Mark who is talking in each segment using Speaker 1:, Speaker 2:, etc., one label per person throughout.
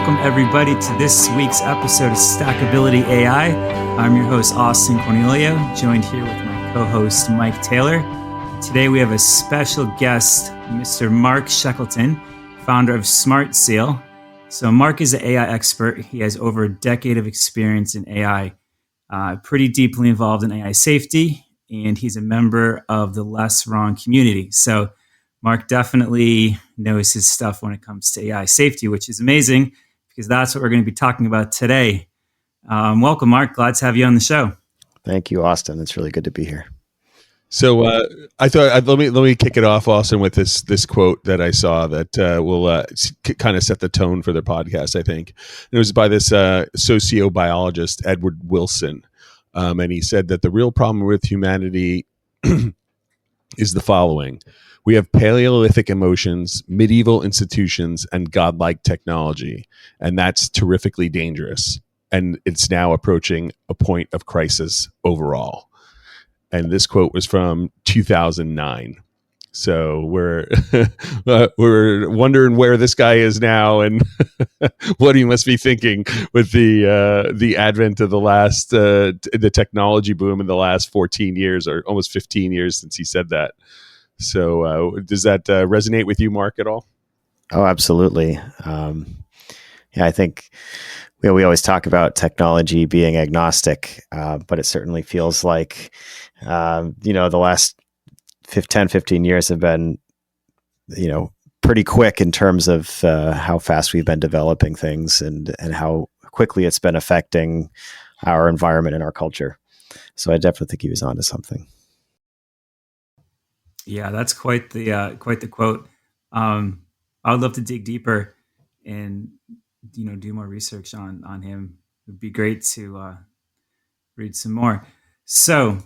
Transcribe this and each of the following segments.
Speaker 1: welcome everybody to this week's episode of Stackability AI. I'm your host, Austin Cornelio, joined here with my co-host, Mike Taylor. Today we have a special guest, Mr. Mark Shekleton, founder of SmartSeal. So Mark is an AI expert. He has over a decade of experience in AI, pretty deeply involved in AI safety, and he's a member of the Less Wrong community. So Mark definitely knows his stuff when it comes to AI safety, which is amazing because that's what we're going to be talking about today. Welcome, Mark. Glad to have you on the show.
Speaker 2: Thank you, Austin. It's really good to be here.
Speaker 3: So I thought let me kick it off, Austin, with this quote that I saw that will kind of set the tone for the podcast. I think it was by this sociobiologist Edward Wilson, and he said that the real problem with humanity is the following: we have Paleolithic emotions, medieval institutions, and godlike technology, and that's terrifically dangerous. And it's now approaching a point of crisis overall. And this quote was from 2009. So we're wondering where this guy is now and what he must be thinking with the advent of the technology boom in the last 14 years or almost 15 years since he said that. So does that resonate with you, Mark, at all?
Speaker 2: Oh, absolutely. I think we always talk about technology being agnostic, but it certainly feels like, the last 10, 15 years have been, pretty quick in terms of how fast we've been developing things and how quickly it's been affecting our environment and our culture. So I definitely think he was onto something.
Speaker 1: Yeah, that's quite the quote. I would love to dig deeper and do more research on him. It would be great to read some more. So,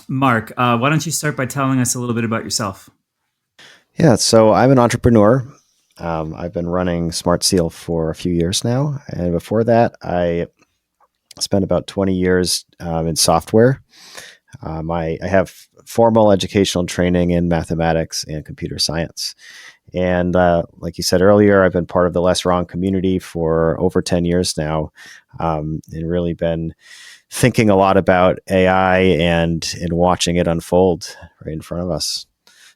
Speaker 1: Mark, why don't you start by telling us a little bit about yourself?
Speaker 2: Yeah, so I'm an entrepreneur. I've been running SmartSeal for a few years now, and before that, I spent about 20 years in software. I have formal educational training in mathematics and computer science. And like you said earlier, I've been part of the Less Wrong community for over 10 years now, and really been thinking a lot about AI and watching it unfold right in front of us.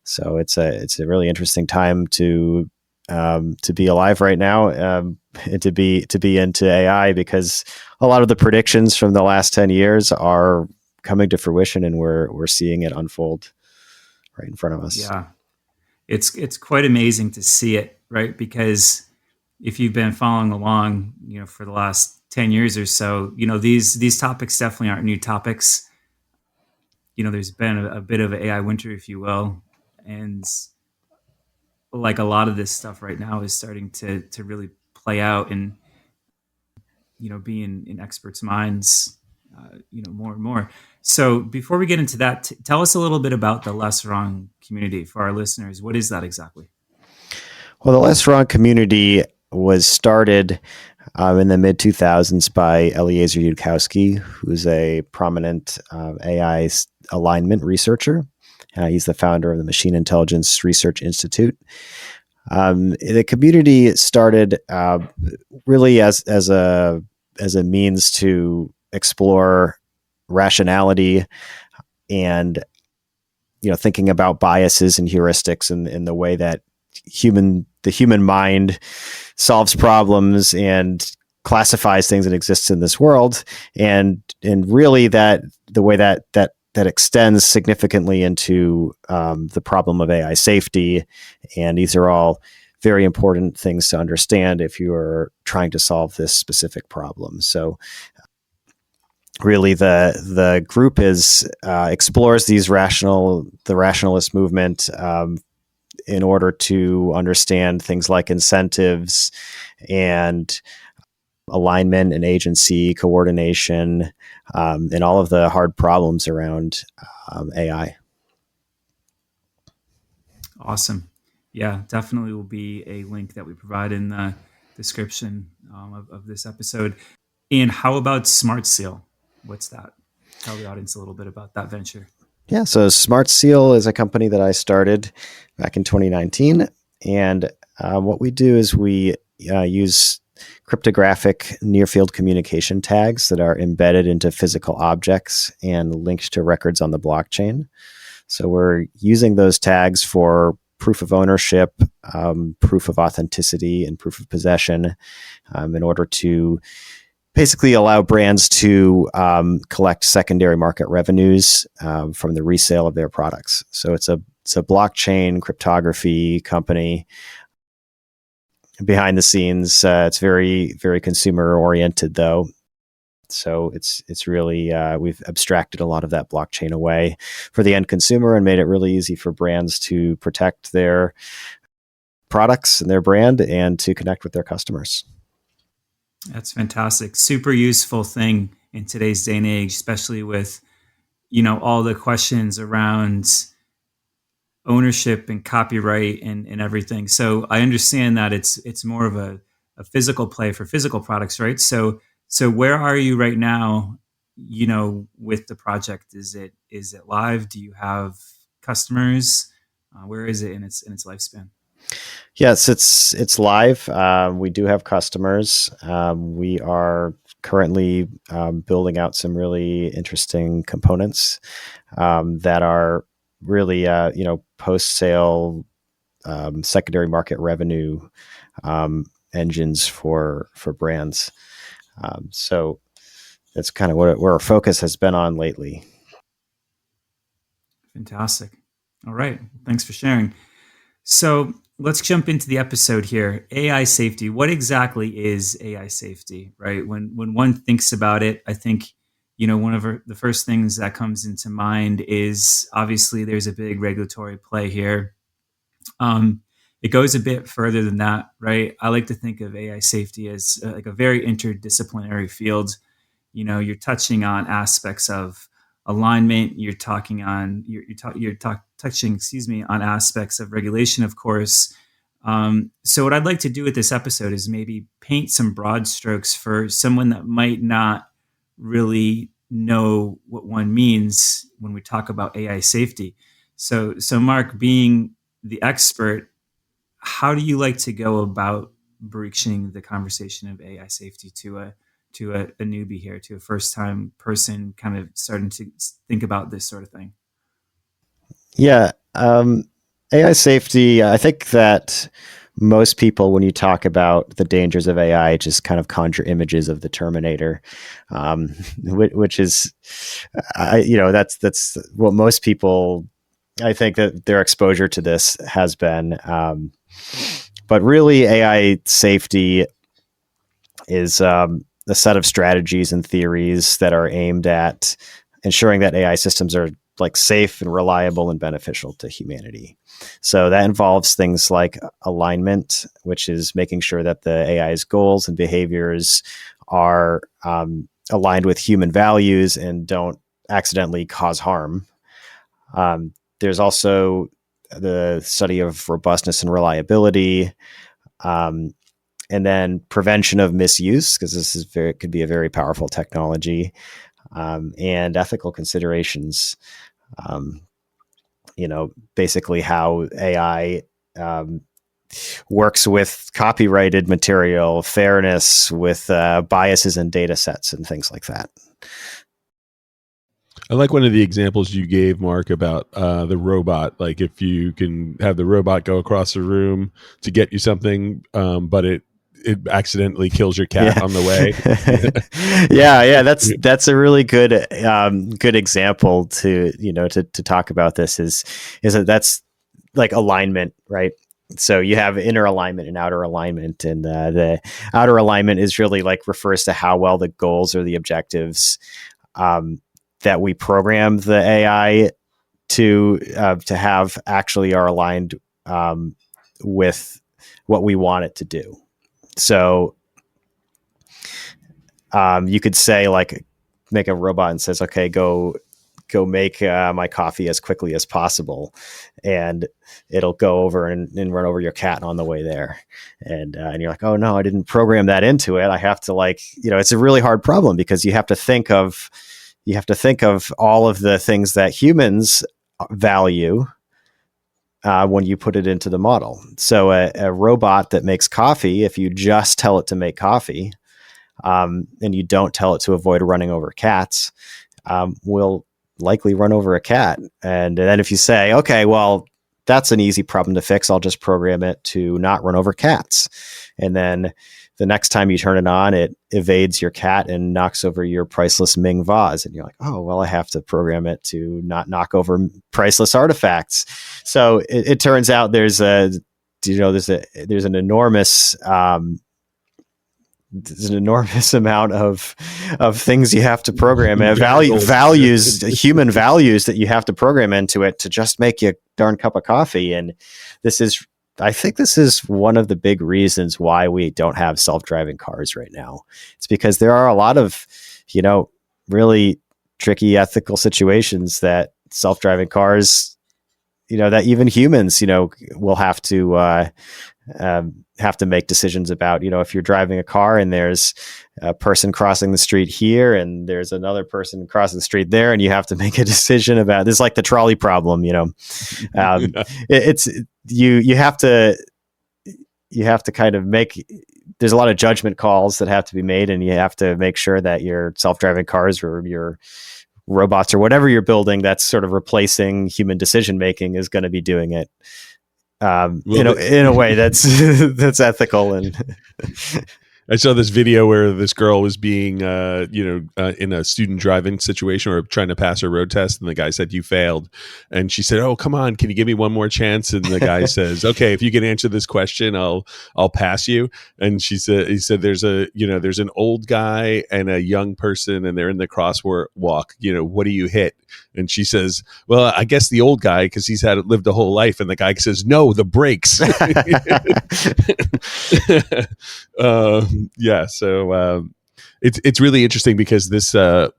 Speaker 2: So it's a really interesting time to be alive right now, and to be into AI, because a lot of the predictions from the last 10 years are coming to fruition, and we're seeing it unfold right in front of us.
Speaker 1: Yeah. It's quite amazing to see it, right? Because if you've been following along, for the last 10 years or so, these topics definitely aren't new topics. There's been a bit of an AI winter, if you will. And like a lot of this stuff right now is starting to really play out and, be in experts' minds, more and more. So before we get into that, tell us a little bit about the Less Wrong community for our listeners. What is that exactly?
Speaker 2: Well, the Less Wrong community was started in the mid-2000s by Eliezer Yudkowsky, who's a prominent AI alignment researcher. He's the founder of the Machine Intelligence Research Institute. The community started really as a means to explore rationality and thinking about biases and heuristics and the way that the human mind solves problems and classifies things that exist in this world, and really that the way that extends significantly into the problem of AI safety. And these are all very important things to understand if you are trying to solve this specific problem. So really the group explores the rationalist movement in order to understand things like incentives and alignment and agency coordination, and all of the hard problems around AI.
Speaker 1: Awesome. Yeah, definitely will be a link that we provide in the description of this episode. And how about SmartSeal? What's that? Tell the audience a little bit about that venture.
Speaker 2: Yeah, so SmartSeal is a company that I started back in 2019. And what we do is we use cryptographic near-field communication tags that are embedded into physical objects and linked to records on the blockchain. So we're using those tags for proof of ownership, proof of authenticity, and proof of possession in order to basically allow brands to collect secondary market revenues from the resale of their products. So it's a blockchain cryptography company. Behind the scenes, it's very, very consumer oriented, though. So it's really we've abstracted a lot of that blockchain away for the end consumer and made it really easy for brands to protect their products and their brand and to connect with their customers.
Speaker 1: That's fantastic. Super useful thing in today's day and age, especially with all the questions around ownership and copyright and everything. So I understand that it's more of a physical play for physical products, right? So where are you right now, with the project? Is it live? Do you have customers? Where is it in its lifespan?
Speaker 2: Yes, it's live. We do have customers. We are currently building out some really interesting components that are really, post-sale secondary market revenue engines for brands. So that's kind of where our focus has been on lately.
Speaker 1: Fantastic. All right. Thanks for sharing. So let's jump into the episode here. AI safety. What exactly is AI safety, right? When one thinks about it, I think, one of the first things that comes into mind is obviously there's a big regulatory play here. It goes a bit further than that, right? I like to think of AI safety as like a very interdisciplinary field. You're touching on aspects of alignment. You're touching on aspects of regulation, of course. So what I'd like to do with this episode is maybe paint some broad strokes for someone that might not really know what one means when we talk about AI safety. So Mark, being the expert, how do you like to go about breaching the conversation of AI safety to a newbie here, to a first-time person kind of starting to think about this sort of thing?
Speaker 2: Yeah. AI safety, I think that most people, when you talk about the dangers of AI, just kind of conjure images of the Terminator, which is, that's what most people, I think that their exposure to this has been. But really, AI safety is a set of strategies and theories that are aimed at ensuring that AI systems are like safe and reliable and beneficial to humanity. So that involves things like alignment, which is making sure that the AI's goals and behaviors are aligned with human values and don't accidentally cause harm. There's also the study of robustness and reliability, and then prevention of misuse, because this is could be a very powerful technology, and ethical considerations. Basically how AI works with copyrighted material, fairness, with biases in data sets and things like that.
Speaker 3: I like one of the examples you gave, Mark, about the robot. Like if you can have the robot go across the room to get you something, but it accidentally kills your cat on the way.
Speaker 2: yeah, that's a really good good example to talk about this is that that's like alignment, right? So you have inner alignment and outer alignment, and the outer alignment is really like refers to how well the goals or the objectives that we program the AI to have actually are aligned with what we want it to do. So you could say, like, make a robot and says, okay, go make my coffee as quickly as possible, and it'll go over and run over your cat on the way there, and you're like, oh no, I didn't program that into it. I have to it's a really hard problem because you have to think of all of the things that humans value when you put it into the model. So a robot that makes coffee, if you just tell it to make coffee, and you don't tell it to avoid running over cats, will likely run over a cat. And then if you say, okay, well, that's an easy problem to fix, I'll just program it to not run over cats. And then the next time you turn it on, it evades your cat and knocks over your priceless Ming vase. And you're like, oh, well, I have to program it to not knock over priceless artifacts. So it turns out there's an enormous amount of things you have to program, and human values that you have to program into it to just make you a darn cup of coffee. And I think this is one of the big reasons why we don't have self-driving cars right now. It's because there are a lot of, really tricky ethical situations that self-driving cars, that even humans, will have to make decisions about. If you're driving a car and there's a person crossing the street here and there's another person crossing the street there, and you have to make a decision about this, like the trolley problem. You have to kind of there's a lot of judgment calls that have to be made, and you have to make sure that your self-driving cars or your robots or whatever you're building that's sort of replacing human decision making is going to be doing it in a way that's ethical. And
Speaker 3: I saw this video where this girl was being, in a student driving situation or trying to pass her road test, and the guy said, "You failed," and she said, "Oh, come on, can you give me one more chance?" And the guy says, "Okay, if you can answer this question, I'll pass you." And he said, "There's an old guy and a young person, and they're in the crosswalk. What do you hit?" And she says, "Well, I guess the old guy, because he's lived a whole life." And the guy says, "No, the brakes." So it's really interesting because this AI,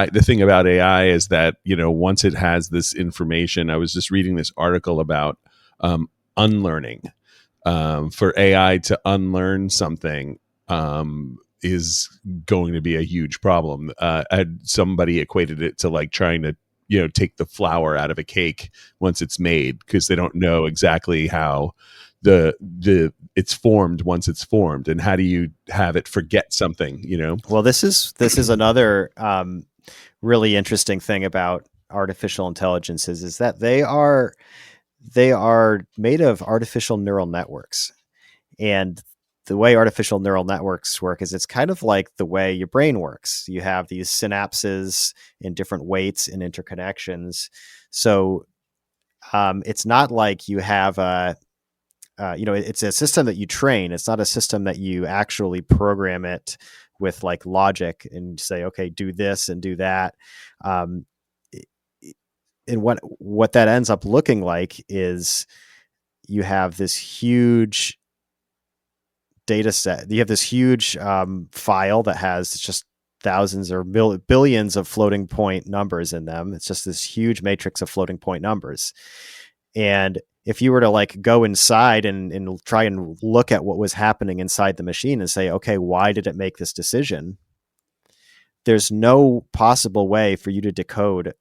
Speaker 3: the thing about AI is that once it has this information, I was just reading this article about unlearning. For AI to unlearn something is going to be a huge problem. Somebody equated it to like trying to take the flour out of a cake once it's made, because they don't know exactly how it's formed once it's formed, and how do you have it forget something?
Speaker 2: Well, this is another really interesting thing about artificial intelligences is that they are made of artificial neural networks. And the way artificial neural networks work is it's kind of like the way your brain works. You have these synapses in different weights and interconnections. So it's not like you have it's a system that you train. It's not a system that you actually program it with like logic and say, okay, do this and do that. And what that ends up looking like is you have this huge data set. You have this huge file that has just thousands or billions of floating point numbers in them. It's just this huge matrix of floating point numbers. And if you were to like go inside and try and look at what was happening inside the machine and say, okay, why did it make this decision? There's no possible way for you to decode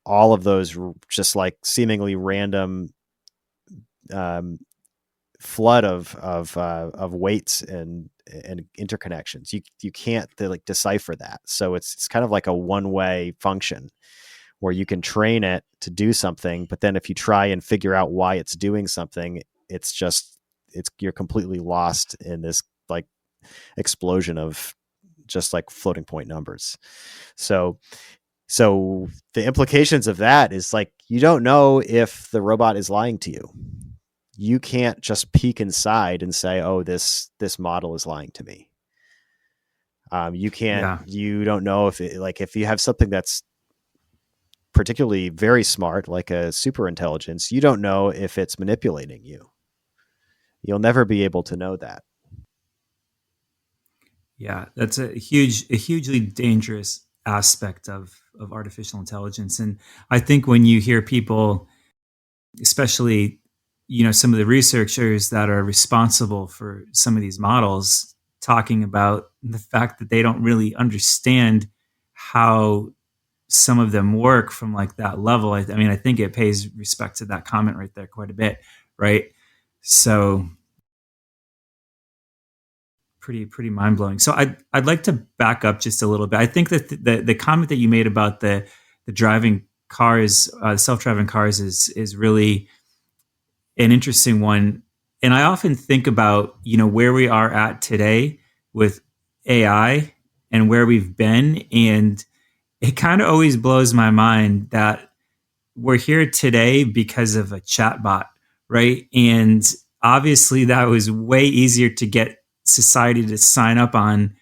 Speaker 2: all of those just like seemingly random flood of weights and interconnections. You can't like decipher that. So it's kind of like a one-way function where you can train it to do something, but then if you try and figure out why it's doing something, you're completely lost in this like explosion of just like floating point numbers. So the implications of that is like, you don't know if the robot is lying to you. You can't just peek inside and say, oh, this model is lying to me. You can't, yeah. You don't know if you have something that's particularly very smart, like a super intelligence, you don't know if it's manipulating you. You'll never be able to know that.
Speaker 1: Yeah, that's a hugely dangerous aspect of artificial intelligence. And I think when you hear people, especially, some of the researchers that are responsible for some of these models, talking about the fact that they don't really understand how some of them work from like that level. I mean, I think it pays respect to that comment right there quite a bit, right? So pretty mind blowing. So I'd like to back up just a little bit. I think that the comment that you made about the driving cars, self driving cars, is really an interesting one. And I often think about, where we are at today with AI and where we've been, and it kind of always blows my mind that we're here today because of a chatbot, right? And obviously that was way easier to get society to sign up on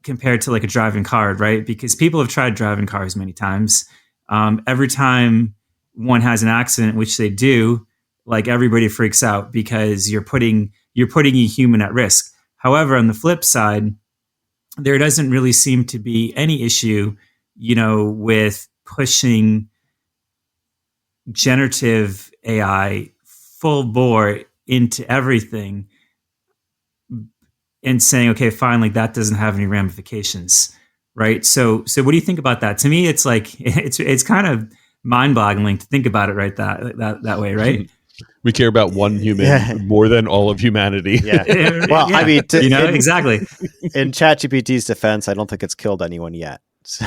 Speaker 1: compared to like a driving car, right? Because people have tried driving cars many times. Every time one has an accident, which they do, like everybody freaks out because you're putting a human at risk. However, on the flip side, there doesn't really seem to be any issue, with pushing generative AI full bore into everything and saying, okay, fine, like that doesn't have any ramifications, right? So what do you think about that? To me, it's like it's kind of mind-boggling to think about it right that way, right?
Speaker 3: We care about one human more than all of humanity.
Speaker 2: Yeah. Well, I mean,
Speaker 1: exactly.
Speaker 2: In ChatGPT's defense, I don't think it's killed anyone yet. So.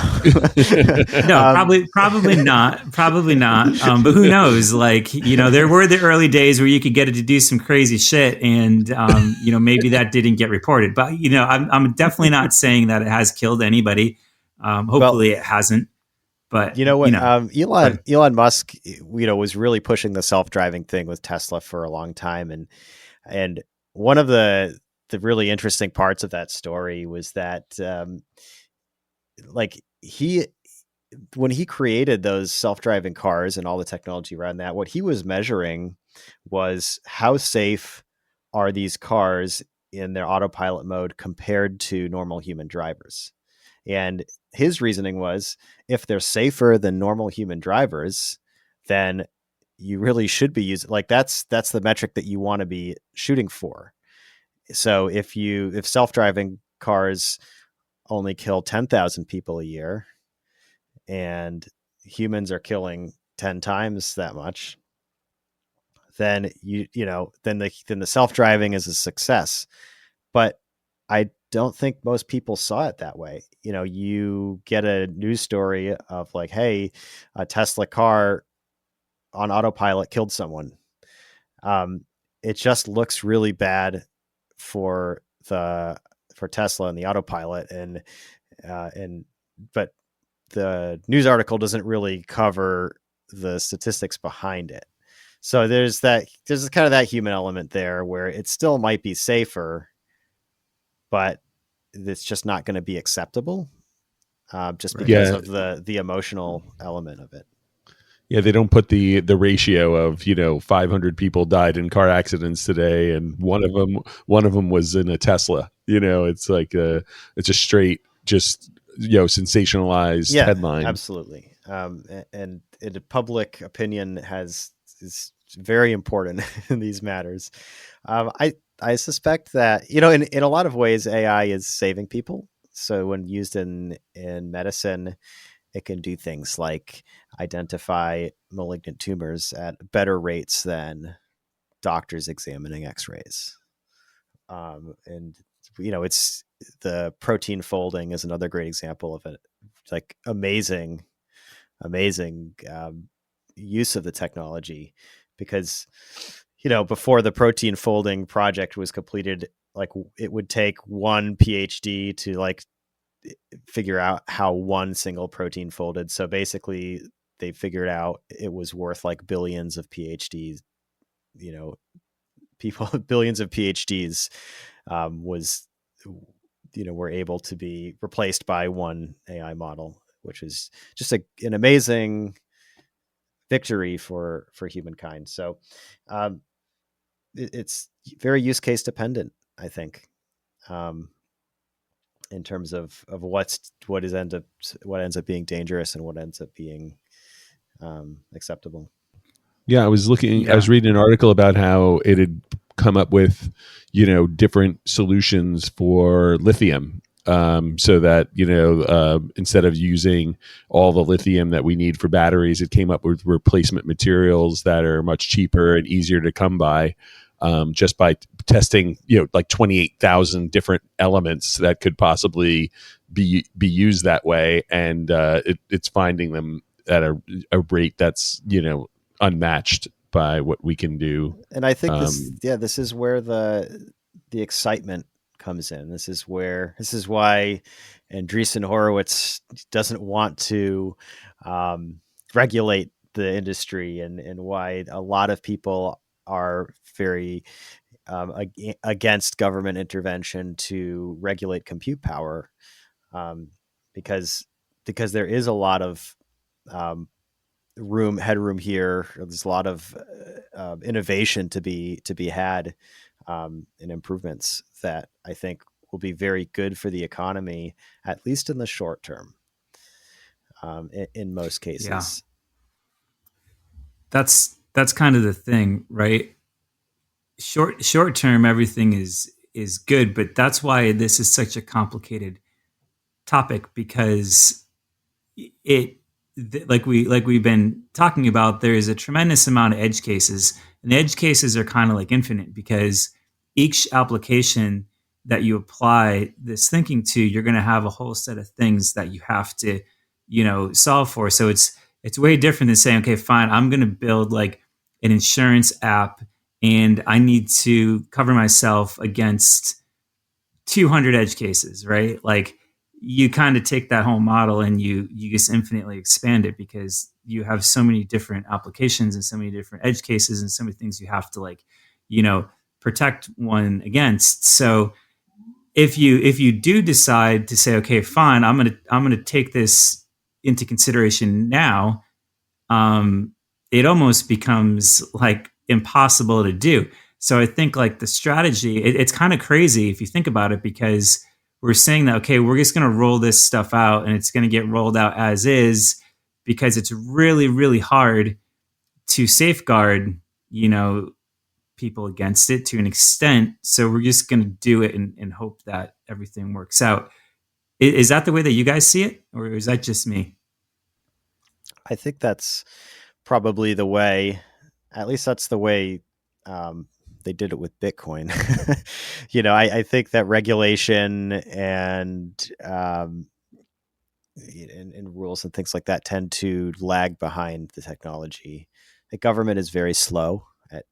Speaker 1: No, probably not. But who knows? Like, there were the early days where you could get it to do some crazy shit, and maybe that didn't get reported. But I'm definitely not saying that it has killed anybody. Hopefully, it hasn't. But
Speaker 2: you know what? Elon Musk, was really pushing the self-driving thing with Tesla for a long time, and one of the really interesting parts of that story was that. Like when he created those self-driving cars and all the technology around that, what he was measuring was how safe are these cars in their autopilot mode compared to normal human drivers. And his reasoning was, if they're safer than normal human drivers, then you really should be using, like, that's the metric that you want to be shooting for. So if self-driving cars only kill 10,000 people a year and humans are killing 10 times that much, then then the self-driving is a success. But I don't think most people saw it that way. You get a news story of like, hey, a Tesla car on autopilot killed someone. It just looks really bad for Tesla and the autopilot, but the news article doesn't really cover the statistics behind it. So there's kind of that human element there where it still might be safer, but it's just not going to be acceptable, just because of the emotional element of it.
Speaker 3: Yeah, they don't put the ratio of 500 people died in car accidents today, and one of them was in a Tesla. It's like it's a straight just sensationalized headline.
Speaker 2: Absolutely. And the public opinion is very important in these matters. I suspect that in a lot of ways AI is saving people. So when used in medicine, it can do things like identify malignant tumors at better rates than doctors examining X-rays. And it's the protein folding is another great example of it. Like amazing use of the technology, because before the protein folding project was completed, like it would take one PhD to like figure out how one single protein folded. So basically they figured out it was worth like billions of PhDs, billions of PhDs were able to be replaced by one AI model, which is just an amazing victory for humankind. So it's very use case dependent, I think. In terms of what ends up being dangerous and what ends up being acceptable.
Speaker 3: Yeah, I was reading an article about how it had come up with, different solutions for lithium so that instead of using all the lithium that we need for batteries, it came up with replacement materials that are much cheaper and easier to come by, just by testing, like 28,000 different elements that could possibly be used that way, and it's finding them at a rate that's unmatched by what we can do.
Speaker 2: And I think this is where the excitement comes in. This is why Andreessen Horowitz doesn't want to regulate the industry, and why a lot of people are very against government intervention to regulate compute power, because there is a lot of headroom here. There's a lot of innovation to be had, and improvements that I think will be very good for the economy, at least in the short term. In most cases,
Speaker 1: Yeah. That's kind of the thing, right? Short term, everything is good, but that's why this is such a complicated topic, because like we've been talking about, there is a tremendous amount of edge cases, and the edge cases are kind of like infinite, because each application that you apply this thinking to, you're going to have a whole set of things that you have to solve for. So it's way different than saying, okay, fine, I'm going to build like an insurance app, and I need to cover myself against 200 edge cases, right? Like, you kind of take that whole model and you just infinitely expand it, because you have so many different applications and so many different edge cases and so many things you have to protect one against. So if you do decide to say, okay, fine, I'm gonna take this into consideration now, it almost becomes like impossible to do. So I think like the strategy, it's kind of crazy if you think about it, because we're saying that, okay, we're just going to roll this stuff out and it's going to get rolled out as is, because it's really, really hard to safeguard, people against it to an extent. So we're just going to do it and hope that everything works out. Is that the way that you guys see it, or is that just me?
Speaker 2: I think that's probably the way, at least that's the way they did it with Bitcoin. I think that regulation and rules and things like that tend to lag behind the technology. The government is very slow at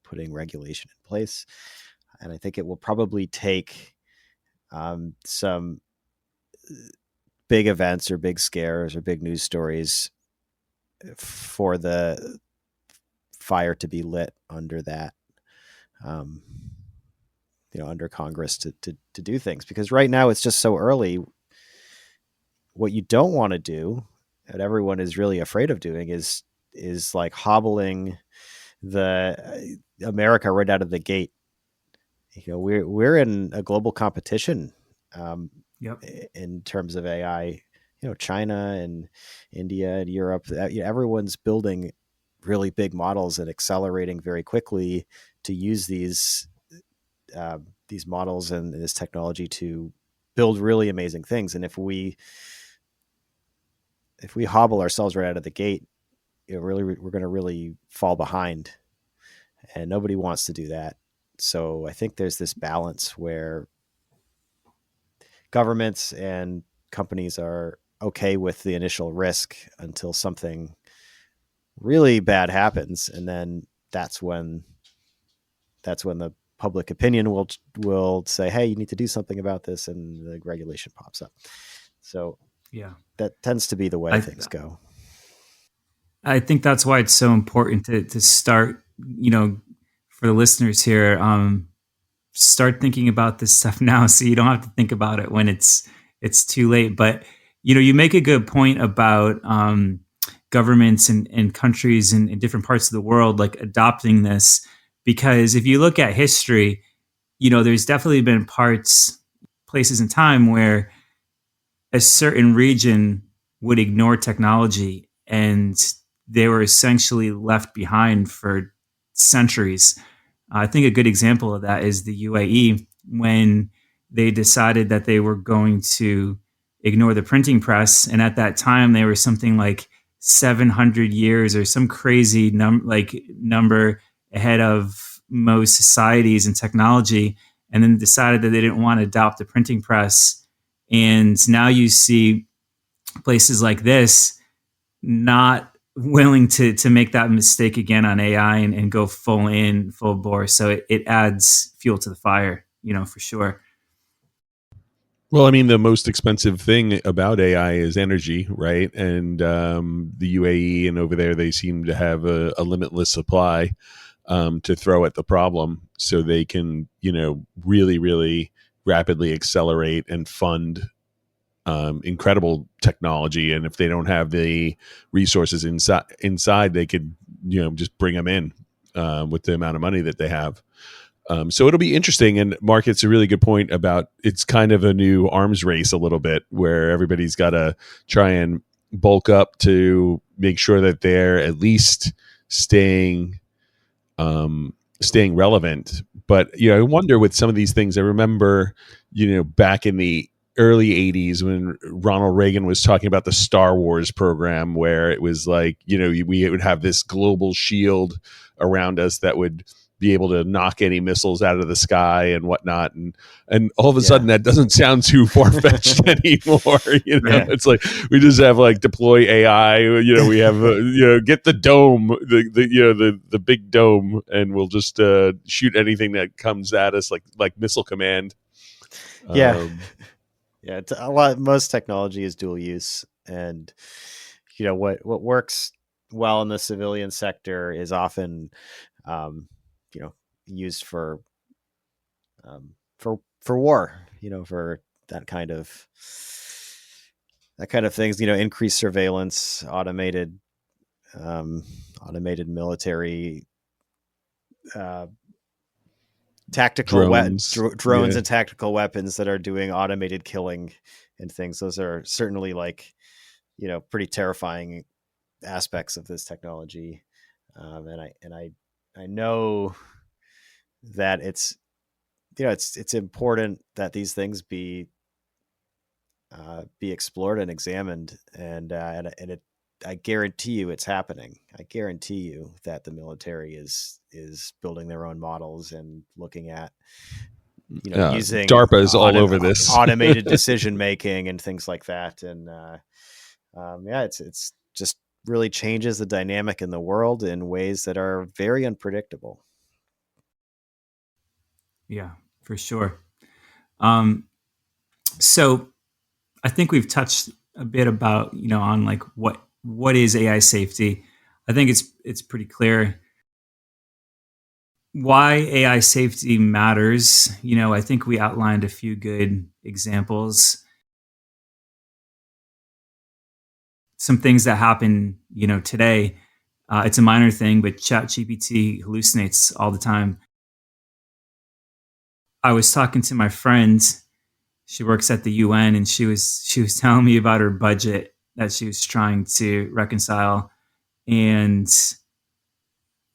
Speaker 2: putting regulation in place, and I think it will probably take some big events or big scares or big news stories for the fire to be lit under that, under Congress to do things, because right now it's just so early. What you don't want to do, and everyone is really afraid of doing, is like hobbling the America right out of the gate. We're in a global competition,
Speaker 1: Yep.
Speaker 2: in terms of AI. China and India and Europe, everyone's building really big models and accelerating very quickly to use these models and this technology to build really amazing things. And if we hobble ourselves right out of the gate, we're going to really fall behind, and nobody wants to do that. So I think there's this balance where governments and companies are okay with the initial risk until something really bad happens, and then that's when the public opinion will say, hey, you need to do something about this, and the regulation pops up. So
Speaker 1: Yeah,
Speaker 2: that tends to be the way things go.
Speaker 1: I think that's why it's so important to start, for the listeners here, start thinking about this stuff now, so you don't have to think about it when it's too late. But you make a good point about governments and countries in different parts of the world like adopting this, because if you look at history, there's definitely been places in time where a certain region would ignore technology, and they were essentially left behind for centuries. I think a good example of that is the UAE, when they decided that they were going to ignore the printing press. And at that time, they were something like 700 years or some crazy number ahead of most societies and technology, and then decided that they didn't want to adopt the printing press. And now you see places like this not willing to make that mistake again on AI and go full bore. So it adds fuel to the fire, for sure.
Speaker 3: Well, I mean, the most expensive thing about AI is energy, right? And the UAE and over there, they seem to have a limitless supply to throw at the problem, so they can, really, really rapidly accelerate and fund incredible technology. And if they don't have the resources inside, they could, just bring them in with the amount of money that they have. So it'll be interesting. And Mark, it's a really good point about it's kind of a new arms race a little bit where everybody's got to try and bulk up to make sure that they're at least staying relevant. But, I wonder with some of these things, I remember, back in the early 80s when Ronald Reagan was talking about the Star Wars program, where it was like, we would have this global shield around us that would be able to knock any missiles out of the sky and whatnot. And all of a sudden that doesn't sound too far-fetched anymore. It's like, we just have like deploy AI, we have, get the dome, the big dome, and we'll just shoot anything that comes at us like Missile Command.
Speaker 2: Yeah. It's most technology is dual use, and what works well in the civilian sector is often used for war, for that kind of things, increased surveillance, automated military, tactical drones and tactical weapons that are doing automated killing and things. Those are certainly pretty terrifying aspects of this technology. And I know that it's important that these things be explored and examined, and I guarantee you it's happening. I guarantee you that the military is building their own models and looking at using
Speaker 3: DARPA is all over this
Speaker 2: automated decision making and things like that. And it's just really changes the dynamic in the world in ways that are very unpredictable.
Speaker 1: Yeah, for sure. So I think we've touched a bit about, on like what is AI safety. I think it's pretty clear why AI safety matters. I think we outlined a few good examples. Some things that happen, today. It's a minor thing, but ChatGPT hallucinates all the time. I was talking to my friend. She works at the UN, and she was telling me about her budget that she was trying to reconcile, and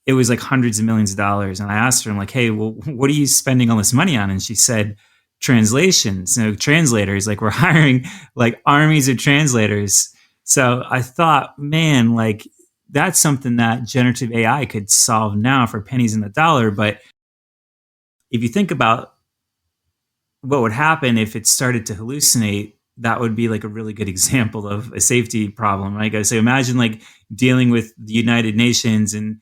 Speaker 1: it was like hundreds of millions of dollars. And I asked her, I'm like, hey, well, what are you spending all this money on? And she said, translations, translators. Like, we're hiring like armies of translators. So I thought, man, like that's something that generative AI could solve now for pennies in the dollar. But if you think about what would happen if it started to hallucinate, that would be like a really good example of a safety problem, right? So imagine like dealing with the United Nations and,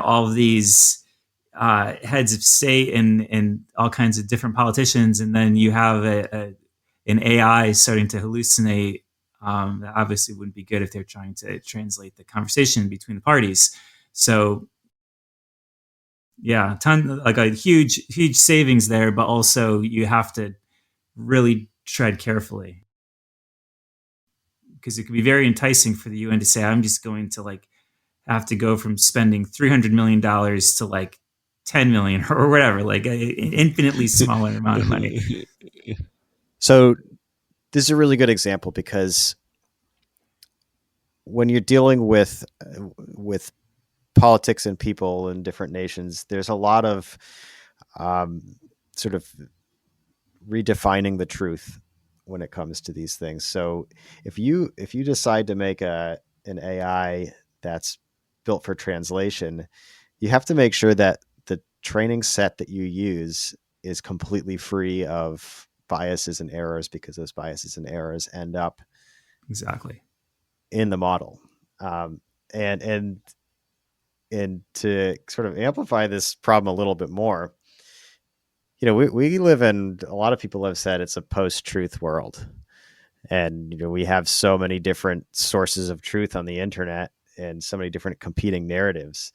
Speaker 1: all of these heads of state and all kinds of different politicians. And then you have an AI starting to hallucinate. That obviously wouldn't be good if they're trying to translate the conversation between the parties. So yeah, like a huge savings there, but also you have to really tread carefully, because it could be very enticing for the UN to say, I'm just going to like have to go from spending $300 million to like 10 million or whatever, like an infinitely smaller amount of money.
Speaker 2: So this is a really good example, because when you're dealing with politics and people in different nations, there's a lot of sort of redefining the truth when it comes to these things. So if you decide to make an AI that's built for translation, you have to make sure that the training set that you use is completely free of biases and errors, because those biases and errors end up
Speaker 1: Exactly
Speaker 2: in the model. Um, and to sort of amplify this problem a little bit more, we live in, a lot of people have said it's a post-truth world. And, we have so many different sources of truth on the internet and so many different competing narratives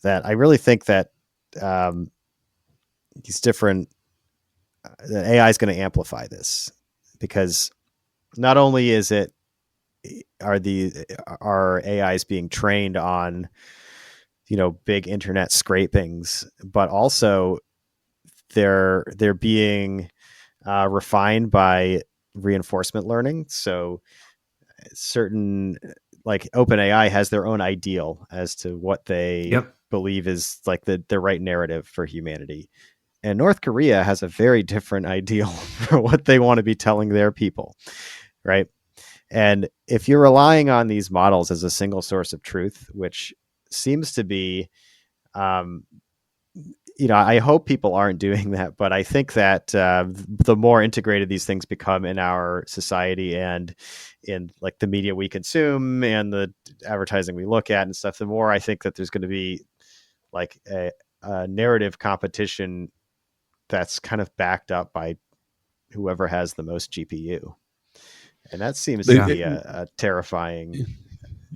Speaker 2: that I really think that these different, the AI is going to amplify this, because not only are AIs being trained on, big internet scrapings, but also they're being refined by reinforcement learning. So certain, like OpenAI has their own ideal as to what they
Speaker 1: Yep.
Speaker 2: believe is like the right narrative for humanity. And North Korea has a very different ideal for what they want to be telling their people, right? And if you're relying on these models as a single source of truth, which seems to be, I hope people aren't doing that, but I think that the more integrated these things become in our society and in like the media we consume and the advertising we look at and stuff, the more I think that there's going to be like a narrative competition that's kind of backed up by whoever has the most GPU. And that seems to be a terrifying.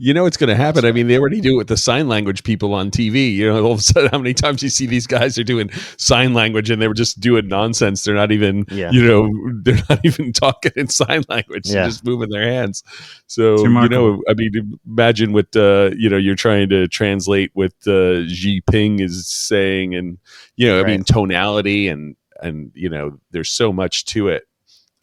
Speaker 3: It's going to happen. I mean, they already do it with the sign language people on TV. All of a sudden, how many times you see these guys are doing sign language and they were just doing nonsense. They're not even, they're not even talking in sign language. They're just moving their hands. So, I mean, imagine what, you're trying to translate what Xi Jinping is saying, and, I mean, tonality and, there's so much to it.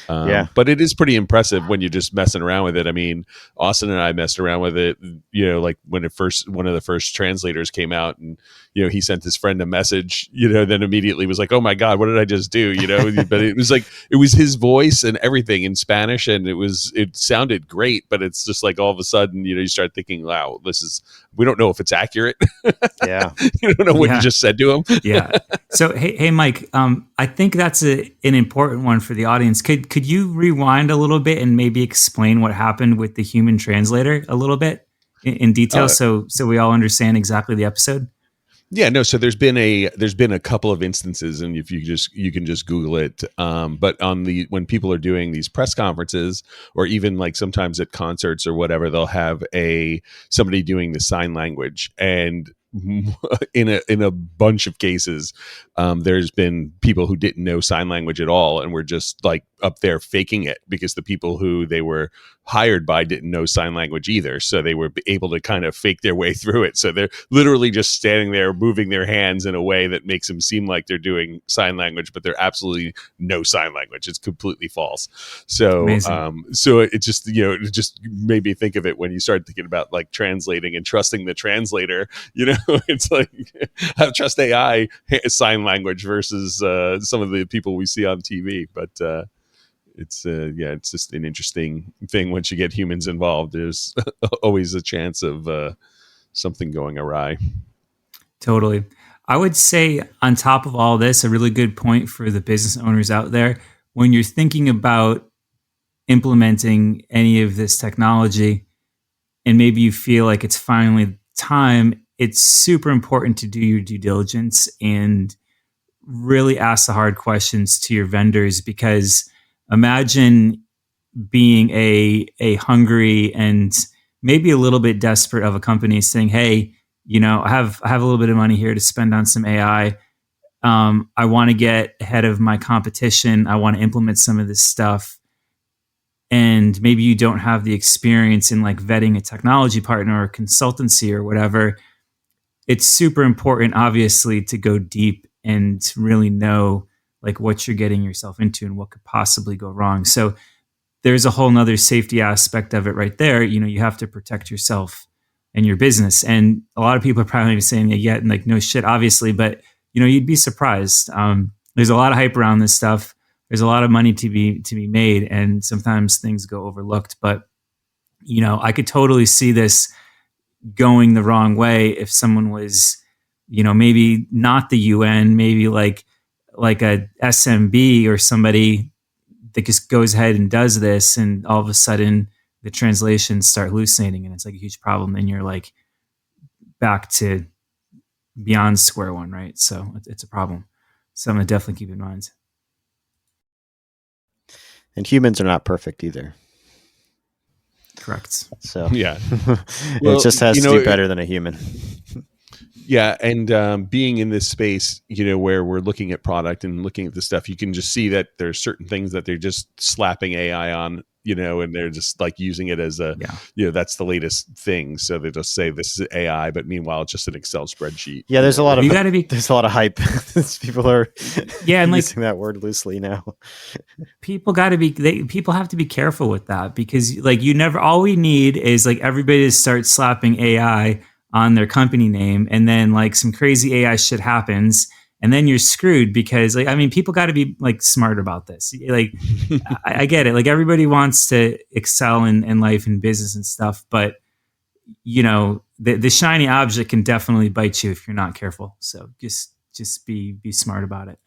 Speaker 3: But it is pretty impressive when you're just messing around with it. I mean, Austin and I messed around with it, like when one of the first translators came out, and, he sent his friend a message, then immediately was like, oh my God, what did I just do? But it was like, it was his voice and everything in Spanish, and it sounded great, but it's just like all of a sudden, you start thinking, wow, we don't know if it's accurate.
Speaker 2: Yeah.
Speaker 3: You don't know what you just said to him.
Speaker 1: Yeah. So, hey, Mike, I think that's an important one for the audience. Could you rewind a little bit and maybe explain what happened with the human translator a little bit in detail, so we all understand exactly the episode?
Speaker 3: Yeah, no. So there's been a couple of instances, and if you can just Google it. But when people are doing these press conferences, or even like sometimes at concerts or whatever, they'll have somebody doing the sign language, and in a bunch of cases, there's been people who didn't know sign language at all and were just like up there faking it, because the people who they were hired by didn't know sign language either. So they were able to kind of fake their way through it. So they're literally just standing there moving their hands in a way that makes them seem like they're doing sign language, but they're absolutely no sign language. It's completely false. So, so it just, it just made me think of it when you start thinking about like translating and trusting the translator. It's like I trust AI sign language versus some of the people we see on TV. But it's just an interesting thing. Once you get humans involved, there's always a chance of something going awry.
Speaker 1: Totally. I would say on top of all this, a really good point for the business owners out there, when you're thinking about implementing any of this technology and maybe you feel like it's finally time, it's super important to do your due diligence and really ask the hard questions to your vendors, because imagine being a hungry and maybe a little bit desperate of a company saying, hey, I have a little bit of money here to spend on some AI. I want to get ahead of my competition. I want to implement some of this stuff. And maybe you don't have the experience in like vetting a technology partner or consultancy or whatever. It's super important, obviously, to go deep and really know like what you're getting yourself into and what could possibly go wrong. So there's a whole nother safety aspect of it right there. You have to protect yourself and your business. And a lot of people are probably saying, yeah, and like, no shit, obviously, but you'd be surprised. There's a lot of hype around this stuff. there's a lot of money to be made, and sometimes things go overlooked. But I could totally see this going the wrong way if someone was, maybe not the UN, maybe like a SMB or somebody that just goes ahead and does this, and all of a sudden the translations start hallucinating, and it's like a huge problem. And you're like back to beyond square one, right? So it's a problem. Something to definitely keep in mind.
Speaker 2: And humans are not perfect either.
Speaker 1: Correct.
Speaker 2: So
Speaker 3: Yeah.
Speaker 2: it just has to do better than a human.
Speaker 3: Yeah, and being in this space, where we're looking at product and looking at the stuff, you can just see that there's certain things that they're just slapping AI on, and they're just like using it as that's the latest thing. So they just say this is AI, but meanwhile it's just an Excel spreadsheet.
Speaker 2: Yeah, there's a lot of
Speaker 1: there's
Speaker 2: a lot of hype. People are
Speaker 1: and
Speaker 2: using that word loosely now.
Speaker 1: People people have to be careful with that, because all we need is like everybody to start slapping AI on their company name, and then like some crazy AI shit happens, and then you're screwed, because people got to be like smart about this. Like I get it, like everybody wants to excel in life and business and stuff, but the shiny object can definitely bite you if you're not careful. So just be smart about it.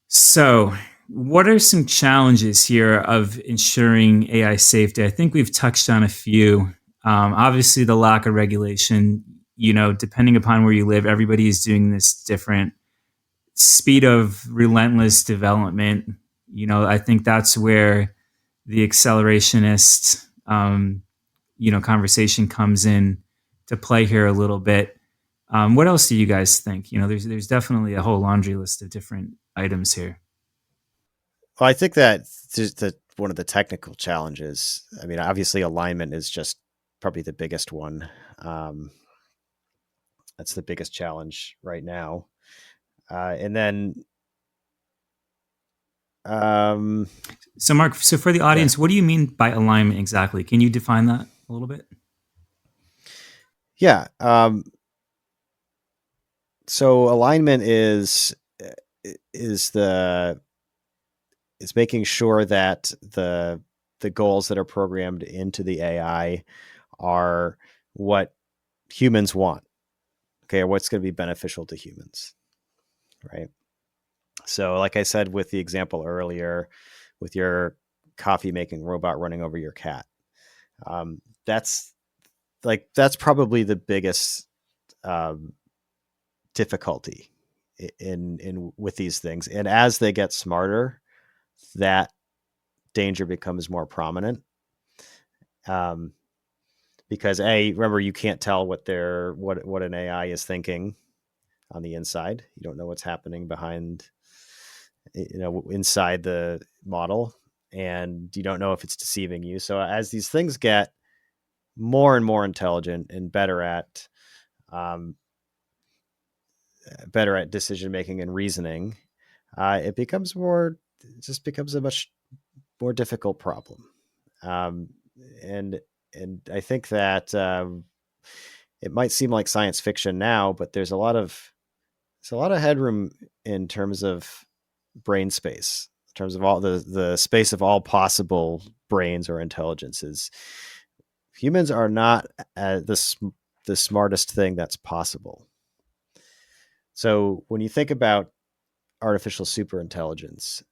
Speaker 1: So what are some challenges here of ensuring AI safety? I think we've touched on a few. Obviously, the lack of regulation. Depending upon where you live, everybody is doing this different. Speed of relentless development. I think that's where the accelerationist, conversation comes in to play here a little bit. What else do you guys think? There's definitely a whole laundry list of different items here.
Speaker 2: Well, I think that one of the technical challenges. I mean, obviously, alignment is just probably the biggest one. That's the biggest challenge right now. And then,
Speaker 1: so Mark, for the audience, what do you mean by alignment exactly? Can you define that a little bit?
Speaker 2: Yeah. So alignment is making sure that the goals that are programmed into the AI are what humans want. Okay, or what's going to be beneficial to humans, right? So, like I said with the example earlier, with your coffee making robot running over your cat, that's probably the biggest difficulty in with these things. And as they get smarter, that danger becomes more prominent. Because remember, you can't tell what an AI is thinking on the inside. You don't know what's happening behind, inside the model, and you don't know if it's deceiving you. So as these things get more and more intelligent and better at decision making and reasoning, it becomes a much more difficult problem. And I think that it might seem like science fiction now, but there's a lot of headroom in terms of brain space, in terms of all the space of all possible brains or intelligences. Humans are not the smartest thing that's possible. So when you think about artificial superintelligence,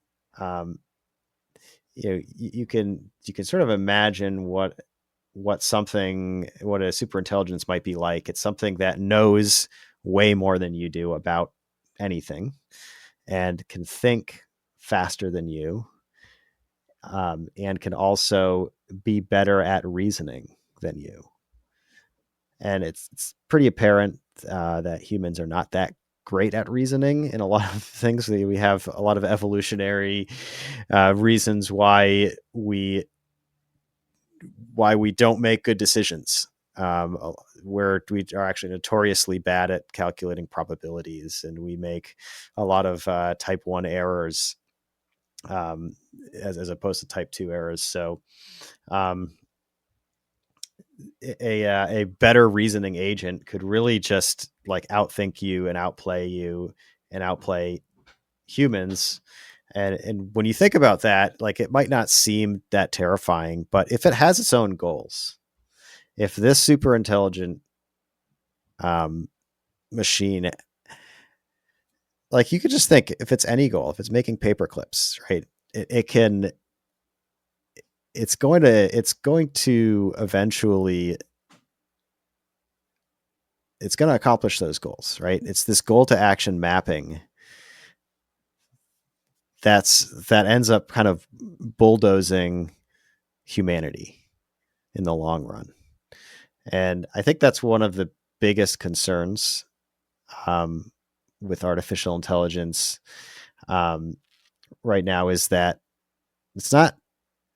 Speaker 2: you can sort of imagine what a superintelligence might be like. It's something that knows way more than you do about anything, and can think faster than you, and can also be better at reasoning than you. And it's pretty apparent that humans are not that great at reasoning in a lot of things. We have a lot of evolutionary reasons why we don't make good decisions. Where we are actually notoriously bad at calculating probabilities, and we make a lot of type 1 errors as opposed to type 2 errors. So a better reasoning agent could really just like outthink you and outplay humans. And when you think about that, like, it might not seem that terrifying, but if it has its own goals, if this super intelligent machine, like, you could just think, if it's any goal, if it's making paper clips, right? It's going to eventually, it's going to accomplish those goals, right? It's this goal to action mapping that ends up kind of bulldozing humanity in the long run. And I think that's one of the biggest concerns with artificial intelligence right now, is that it's not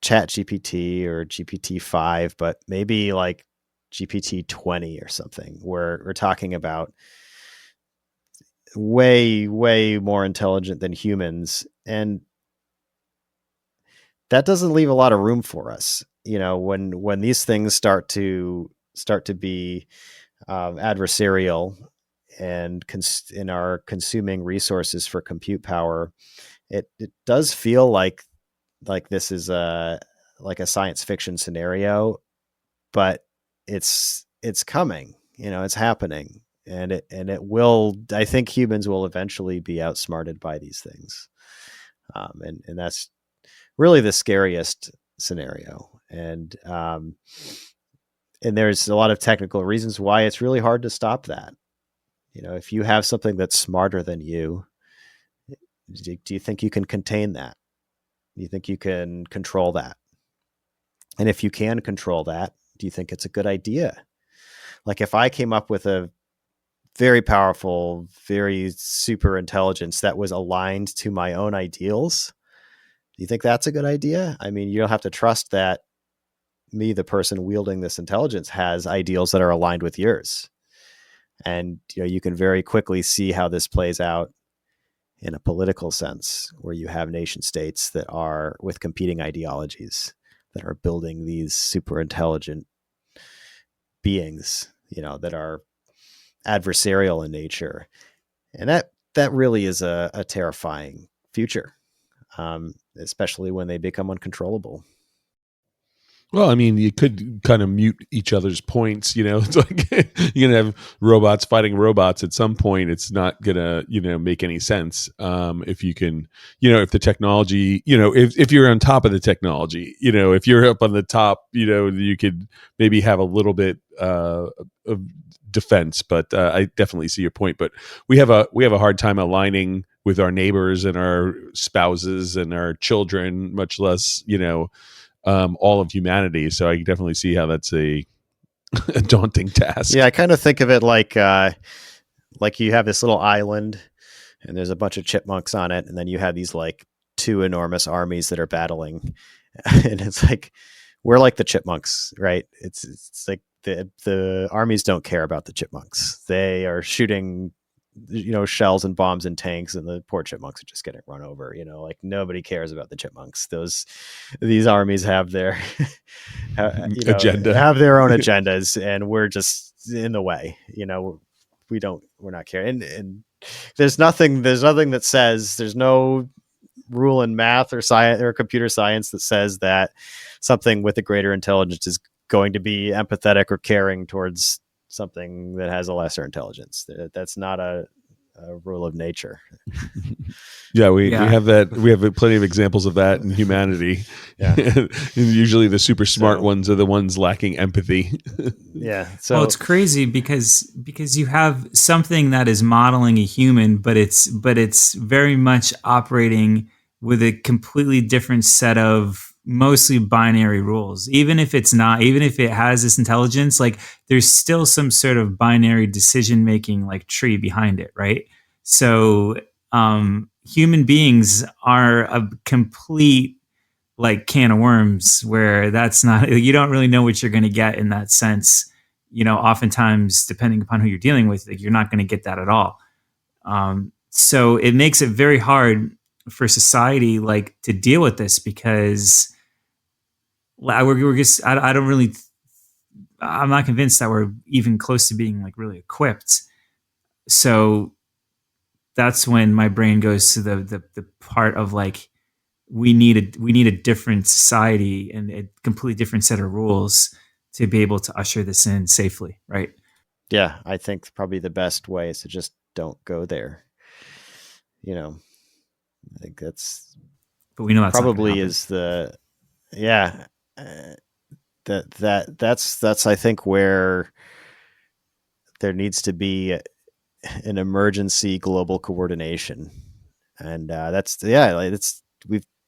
Speaker 2: Chat GPT or GPT-5, but maybe like GPT-20 or something, where we're talking about way, way more intelligent than humans. And that doesn't leave a lot of room for us. When these things start to be adversarial and are consuming resources for compute power, it does feel like this is a science fiction scenario, but it's coming. It's happening, and it will. I think humans will eventually be outsmarted by these things, and that's really the scariest scenario. And there's a lot of technical reasons why it's really hard to stop that. If you have something that's smarter than you, do you think you can contain that? Do you think you can control that? And if you can control that, do you think it's a good idea? Like, if I came up with a very powerful, very super intelligence that was aligned to my own ideals, do you think that's a good idea? I mean, you don't have to trust that me, the person wielding this intelligence, has ideals that are aligned with yours. And you can very quickly see how this plays out in a political sense, where you have nation states that are with competing ideologies that are building these super intelligent beings, that are adversarial in nature. And that really is a terrifying future, especially when they become uncontrollable.
Speaker 3: Well, I mean, you could kind of mute each other's points. It's like you're gonna have robots fighting robots. At some point, it's not gonna, make any sense. If you can, if the technology, if you're on top of the technology, if you're up on the top, you could maybe have a little bit of defense. But I definitely see your point. But we have a hard time aligning with our neighbors and our spouses and our children, much less, all of humanity. So I definitely see how that's a daunting task.
Speaker 2: Yeah, I kind of think of it like you have this little island and there's a bunch of chipmunks on it, and then you have these like two enormous armies that are battling. And it's like, we're like the chipmunks, right? It's like the armies don't care about the chipmunks. They are shooting shells and bombs and tanks, and the poor chipmunks are just getting run over. Like, nobody cares about the chipmunks. These armies have their
Speaker 3: agenda,
Speaker 2: have their own agendas, and we're just in the way. We're not caring. And there's nothing that says, there's no rule in math or science or computer science that says that something with a greater intelligence is going to be empathetic or caring towards something that has a lesser intelligence. That's not a rule of nature.
Speaker 3: We have that. We have plenty of examples of that in humanity. Yeah. And usually the super smart ones are the ones lacking empathy.
Speaker 2: Yeah. So
Speaker 1: it's crazy because you have something that is modeling a human, but it's very much operating with a completely different set of mostly binary rules. Even if it has this intelligence, like, there's still some sort of binary decision making, like, tree behind it, right? So human beings are a complete, like, can of worms, where that's not, you don't really know what you're going to get in that sense. Oftentimes, depending upon who you're dealing with, like, you're not going to get that at all. So it makes it very hard for society, like, to deal with this, because we're just, I'm not convinced that we're even close to being, like, really equipped. So that's when my brain goes to the part of like, we need a different society and a completely different set of rules to be able to usher this in safely, right?
Speaker 2: Yeah, I think probably the best way is to just don't go there. I think that's
Speaker 1: But we know that's not going to
Speaker 2: probably
Speaker 1: happen.
Speaker 2: is the yeah that's I think where there needs to be an emergency global coordination, and that's like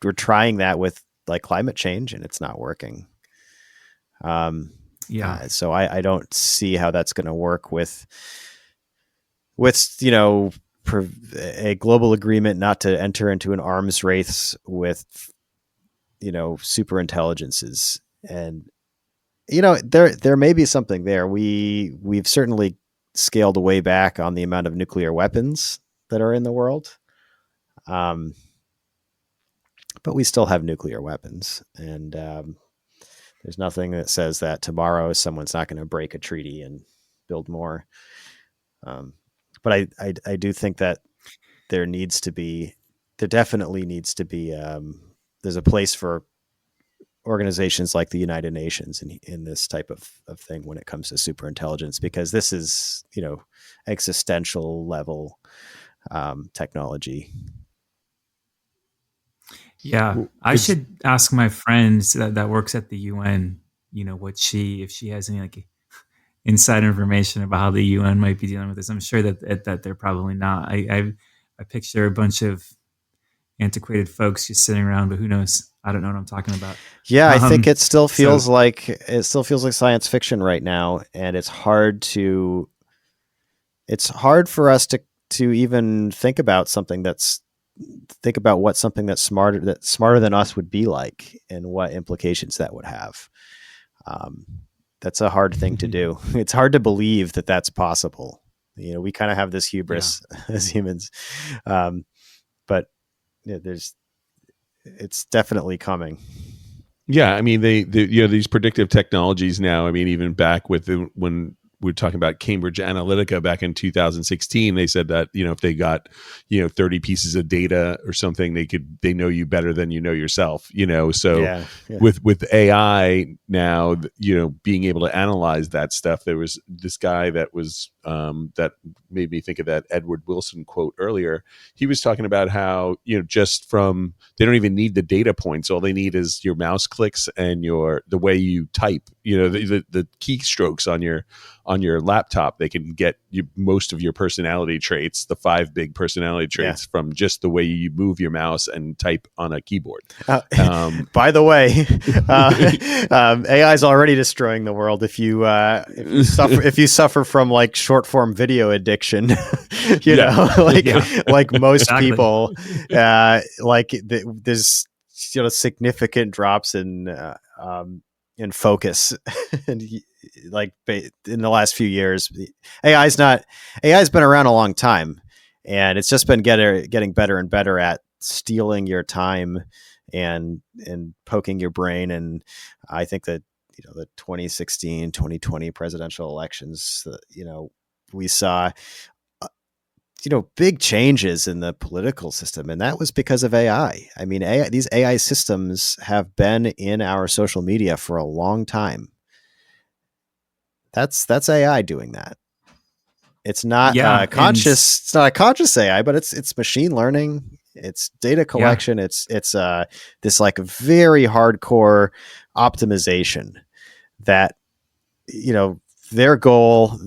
Speaker 2: we're trying that with like climate change, and it's not working. Um,
Speaker 1: Yeah,
Speaker 2: so I don't see how that's going to work with a global agreement not to enter into an arms race with super intelligences. And there may be something there. We've certainly scaled way back on the amount of nuclear weapons that are in the world, um, but we still have nuclear weapons, and there's nothing that says that tomorrow someone's not going to break a treaty and build more. Um, but I do think that there definitely needs to be there's a place for organizations like the United Nations in this type of thing when it comes to superintelligence, because this is existential level technology.
Speaker 1: yeah. I should ask my friend that works at the UN, what if she has any like inside information about how the UN might be dealing with this. I'm sure that they're probably not. I picture a bunch of antiquated folks just sitting around, but who knows? I don't know what I'm talking about.
Speaker 2: Yeah, I think it still
Speaker 1: so
Speaker 2: feels like science fiction right now, and it's hard for us to even think about what something that's smarter than us would be like, and what implications that would have. That's a hard thing to do. It's hard to believe that that's possible. We kind of have this hubris as humans, but it's definitely coming.
Speaker 3: Yeah, I mean, they these predictive technologies now. I mean, even back when we were talking about Cambridge Analytica back in 2016, they said that if they got 30 pieces of data or something, they know you better than you know yourself. So
Speaker 2: Yeah.
Speaker 3: with AI now, being able to analyze that stuff. There was this guy that was that made me think of that Edward Wilson quote earlier. He was talking about how just from they don't even need the data points. All they need is your mouse clicks and the way you type. The keystrokes on your laptop. They can get you most of your personality traits, the 5 big personality traits, from just the way you move your mouse and type on a keyboard.
Speaker 2: By the way, AI is already destroying the world. If you suffer from like short form video addiction, like most people, there's significant drops in focus, and like in the last few years, AI's been around a long time, and it's just been getting better and better at stealing your time and poking your brain. And I think that the 2016 2020 presidential elections, we saw big changes in the political system, and that was because of AI. I mean, these AI systems have been in our social media for a long time. That's AI doing that. It's not conscious. It's not a conscious AI, but it's machine learning. It's data collection. Yeah. It's this like very hardcore optimization that their goal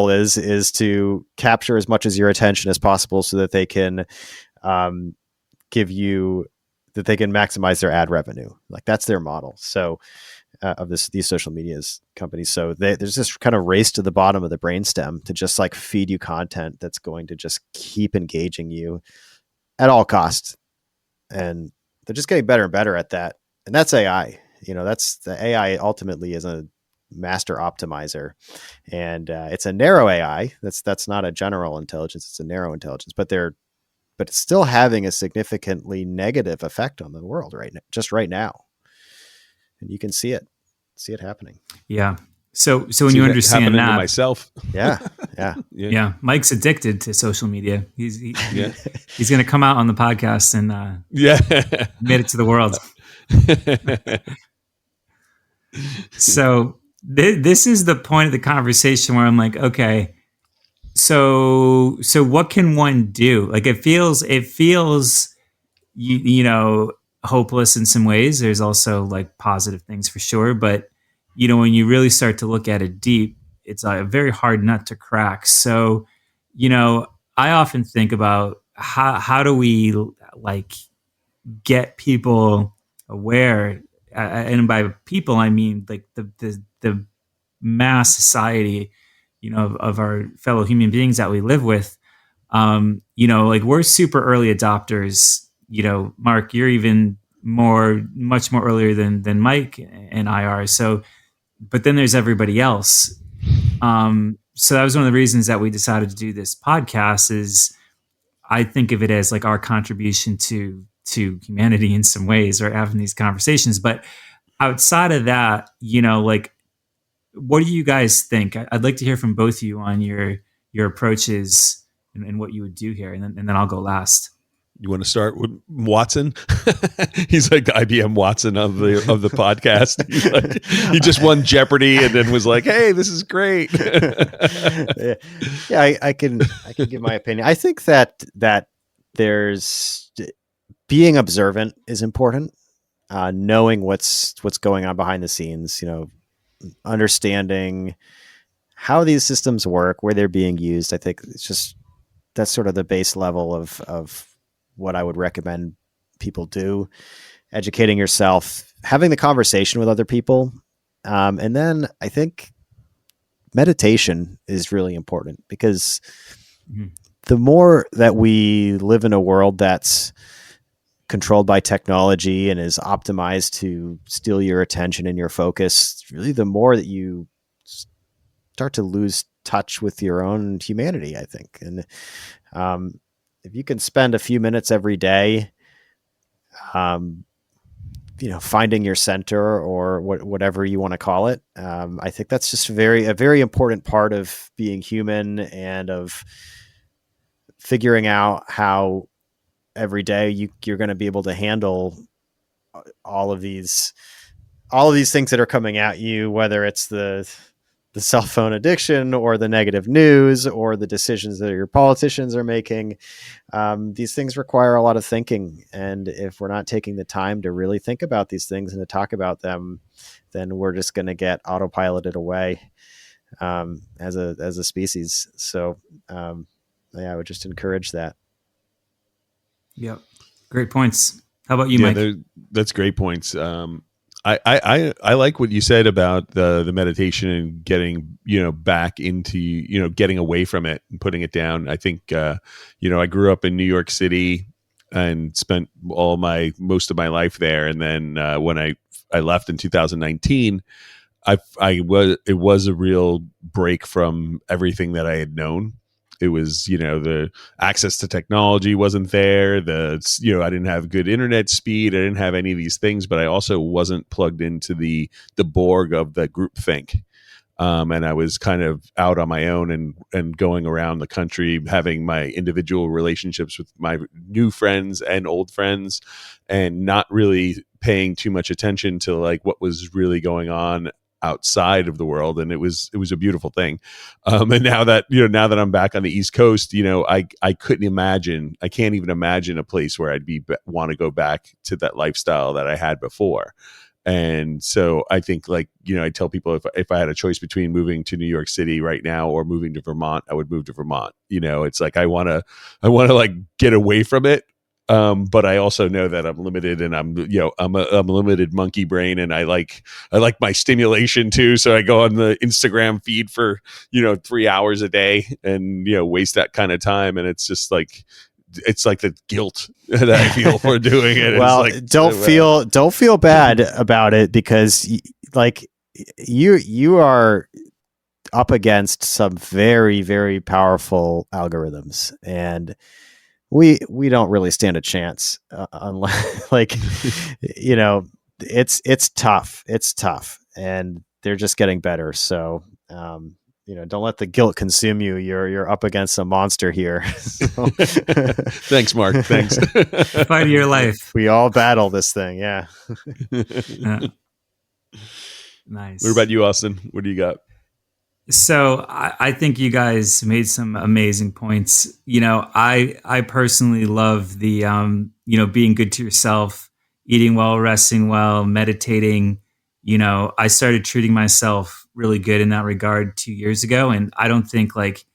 Speaker 2: is to capture as much of your attention as possible, so that they can they can maximize their ad revenue. Like that's their model. So of these social media companies. So there's this kind of race to the bottom of the brainstem to just like feed you content that's going to just keep engaging you at all costs. And they're just getting better and better at that. And that's AI. That's the AI ultimately is a master optimizer, and it's a narrow AI. That's not a general intelligence. It's a narrow intelligence, but it's still having a significantly negative effect on the world right now. And you can see it happening.
Speaker 1: Yeah. So when you understand that,
Speaker 3: myself.
Speaker 2: Yeah. Yeah.
Speaker 1: Yeah. Mike's addicted to social media.
Speaker 3: Yeah.
Speaker 1: He's going to come out on the podcast and
Speaker 3: Yeah.
Speaker 1: admit it to the world. So this is the point of the conversation where I'm like, okay, so what can one do? Like it feels you know, hopeless in some ways. There's also like positive things for sure, but you know, when you really start to look at it deep, it's a very hard nut to crack. So, you know, I often think about how do we like get people aware, and by people I mean like the mass society, you know, of our fellow human beings that we live with. You know, like we're super early adopters. You know, Mark, you're even much more earlier than Mike and I are. So, but then there's everybody else. So that was one of the reasons that we decided to do this podcast. Is I think of it as like our contribution to humanity in some ways, or having these conversations. But outside of that, you know, like what do you guys think? I'd like to hear from both of you on your approaches and what you would do here, and then I'll go last.
Speaker 3: You want to start with Watson? He's like the IBM Watson of the podcast. He's like, he just won Jeopardy and then was like, "Hey, this is great."
Speaker 2: Yeah, I can give my opinion. I think that there's being observant is important. Knowing what's going on behind the scenes. You know, understanding how these systems work, where they're being used. I think it's just that's sort of the base level of what I would recommend people do. Educating yourself, having the conversation with other people. And then I think meditation is really important because the more that we live in a world that's controlled by technology and is optimized to steal your attention and your focus, really the more that you start to lose touch with your own humanity, I think. And if you can spend a few minutes every day, you know, finding your center or whatever you want to call it, I think that's just a very important part of being human and of figuring out how every day you're going to be able to handle all of these things that are coming at you, whether it's the cell phone addiction or the negative news or the decisions that your politicians are making. These things require a lot of thinking. And if we're not taking the time to really think about these things and to talk about them, then we're just going to get autopiloted away as a species. So yeah, I would just encourage that.
Speaker 1: Yep. Great points. How about you, Mike?
Speaker 3: That's great points. I like what you said about the meditation and getting, you know, back into, you know, getting away from it and putting it down. I think, you know, I grew up in New York City and spent most of my life there. And then when I left in 2019, it was a real break from everything that I had known. It was, you know, the access to technology wasn't there. You know, I didn't have good internet speed. I didn't have any of these things, but I also wasn't plugged into the Borg of the groupthink. And I was kind of out on my own and going around the country, having my individual relationships with my new friends and old friends, and not really paying too much attention to like what was really going on outside of the world. And it was a beautiful thing. And now that I'm back on the East Coast, you know, I can't even imagine a place where I'd want to go back to that lifestyle that I had before. And so I think, like, you know, I tell people if I had a choice between moving to New York City right now or moving to Vermont, I would move to Vermont. You know, it's like I want to like get away from it. But I also know that I'm limited, and I'm a limited monkey brain, and I like my stimulation too. So I go on the Instagram feed for, you know, 3 hours a day and, you know, waste that kind of time. And it's just like, it's like the guilt that I feel for doing it.
Speaker 2: Well,
Speaker 3: like,
Speaker 2: don't feel bad about it, because like you are up against some very, very powerful algorithms, and we don't really stand a chance unless like, you know, it's tough, and they're just getting better. So don't let the guilt consume you. You're up against a monster here. So,
Speaker 3: Thanks, Mark. Thanks.
Speaker 1: Fight of your life.
Speaker 2: we all battle this thing. Yeah.
Speaker 1: Nice.
Speaker 3: What about you, Austin? What do you got?
Speaker 1: So I think you guys made some amazing points. I personally love the being good to yourself, eating well, resting well, meditating. I started treating myself really good in that regard 2 years ago, and I don't think like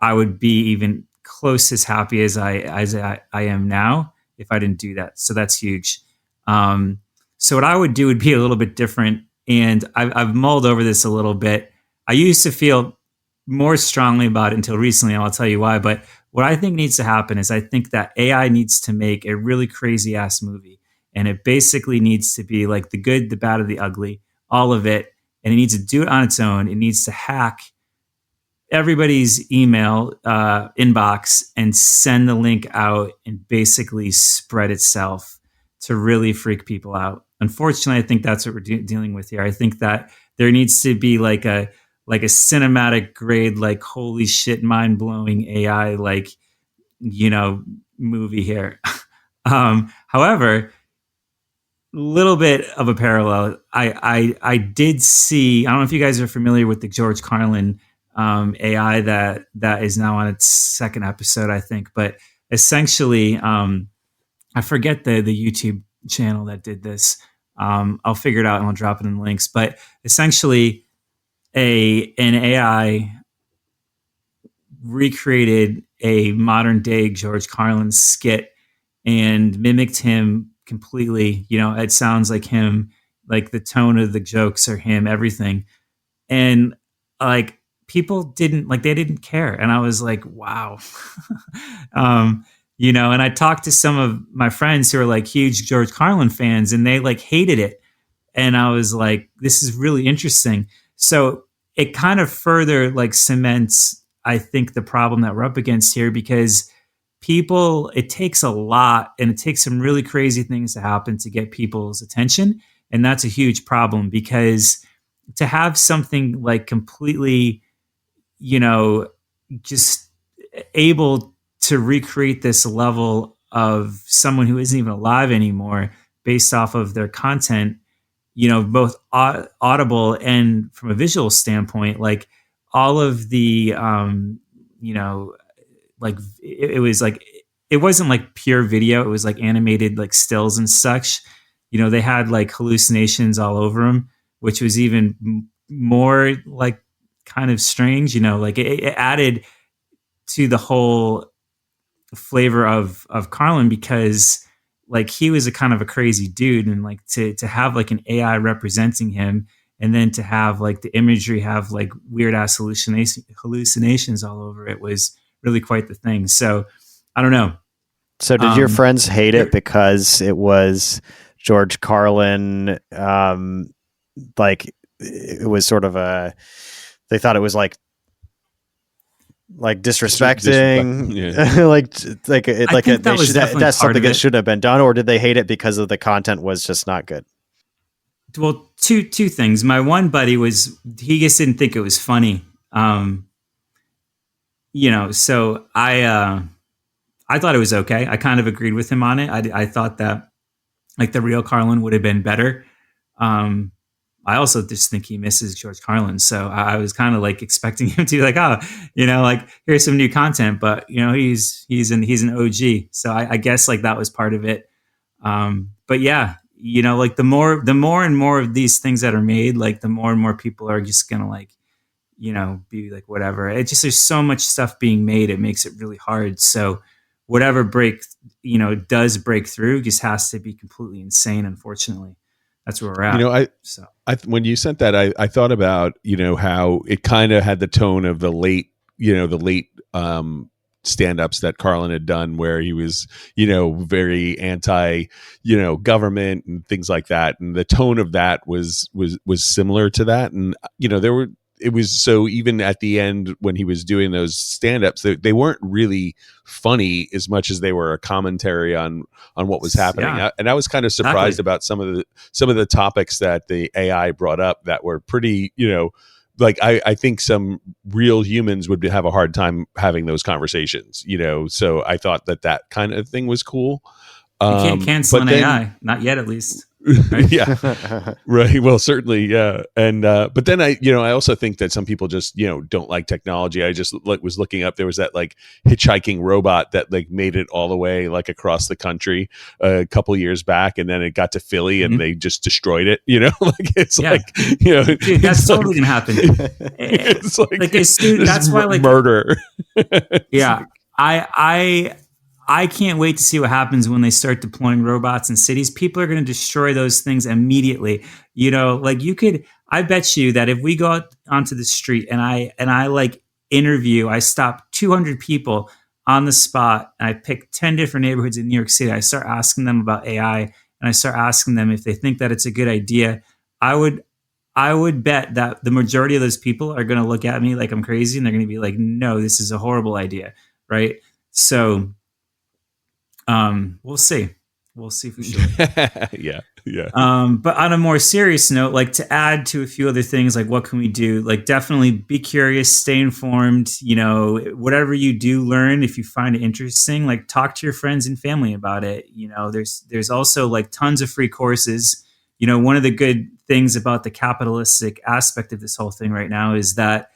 Speaker 1: I would be even close as happy as I am now if I didn't do that. So that's huge. So what I would do would be a little bit different, and I've mulled over this a little bit. I used to feel more strongly about it until recently, and I'll tell you why. But what I think needs to happen is I think that AI needs to make a really crazy ass movie. And it basically needs to be like the good, the bad, and the ugly, all of it. And it needs to do it on its own. It needs to hack everybody's email inbox and send the link out and basically spread itself to really freak people out. Unfortunately, I think that's what we're dealing with here. I think that there needs to be like a cinematic grade, like holy shit, mind blowing AI, like movie here. However, little bit of a parallel. I did see. I don't know if you guys are familiar with the George Carlin AI that is now on its second episode, I think. But essentially, I forget the YouTube channel that did this. I'll figure it out and I'll drop it in the links. But essentially, an AI recreated a modern day George Carlin skit and mimicked him completely. It sounds like him, like the tone of the jokes are him, everything. And like people they didn't care. And I was like, wow. And I talked to some of my friends who are like huge George Carlin fans, and they like hated it. And I was like, this is really interesting. So it kind of further like cements, I think, the problem that we're up against here, because it takes a lot, and it takes some really crazy things to happen to get people's attention. And that's a huge problem, because to have something like completely, just able to recreate this level of someone who isn't even alive anymore based off of their content, both audible and from a visual standpoint, like all of the, like it was like, it wasn't like pure video. It was like animated, like stills and such. They had like hallucinations all over them, which was even more like kind of strange, like it added to the whole flavor of Carlin, because like he was a kind of a crazy dude, and like to have like an AI representing him, and then to have like the imagery have like weird ass hallucinations all over it was really quite the thing. So I don't know.
Speaker 2: So did your friends hate it because it was George Carlin? Like it was sort of they thought it was like disrespecting, yeah. That's something that should have been done, or did they hate it because of the content was just not good?
Speaker 1: Well, two things. My one buddy he just didn't think it was funny. So I thought it was okay. I kind of agreed with him on it. I thought that like the real Carlin would have been better. I also just think he misses George Carlin. So I was kind of like expecting him to be like, oh, like here's some new content, but he's an OG. So I guess like that was part of it. But yeah, like the more and more of these things that are made, like the more and more people are just going to like, be like, whatever. There's so much stuff being made. It makes it really hard. So whatever does break through just has to be completely insane. Unfortunately, that's where we're at.
Speaker 3: When you sent that, I thought about, how it kind of had the tone of the late stand-ups that Carlin had done, where he was, very anti, government and things like that. And the tone of that was similar to that. And, it was, so even at the end when he was doing those stand-ups, they weren't really funny as much as they were a commentary on what was happening.
Speaker 1: Yeah.
Speaker 3: And I was kind of surprised about some of the topics that the AI brought up that were pretty, like I think some real humans would have a hard time having those conversations, so I thought that kind of thing was cool.
Speaker 1: You can't cancel
Speaker 3: but
Speaker 1: an
Speaker 3: then,
Speaker 1: AI, not yet, at least. Right?
Speaker 3: Yeah, right. Well, certainly, yeah. And but then I also think that some people just don't like technology. I just was looking up. There was that like hitchhiking robot that like made it all the way like across the country a couple years back, and then it got to Philly, and they just destroyed it. Like it's like
Speaker 1: dude, that's totally gonna happen.
Speaker 3: It's like
Speaker 1: that's why like
Speaker 3: murder.
Speaker 1: Yeah, I can't wait to see what happens when they start deploying robots in cities. People are going to destroy those things immediately. I bet you that if we go out onto the street and I like I stop 200 people on the spot, and I pick 10 different neighborhoods in New York City. I start asking them about AI, and I start asking them if they think that it's a good idea. I would bet that the majority of those people are going to look at me like I'm crazy, and they're going to be like, no, this is a horrible idea. Right. So, we'll see. We'll see for sure.
Speaker 3: Yeah.
Speaker 1: But on a more serious note, like to add to a few other things, like what can we do? Like definitely be curious, stay informed. Whatever you do learn, if you find it interesting, like talk to your friends and family about it. There's also like tons of free courses. One of the good things about the capitalistic aspect of this whole thing right now is that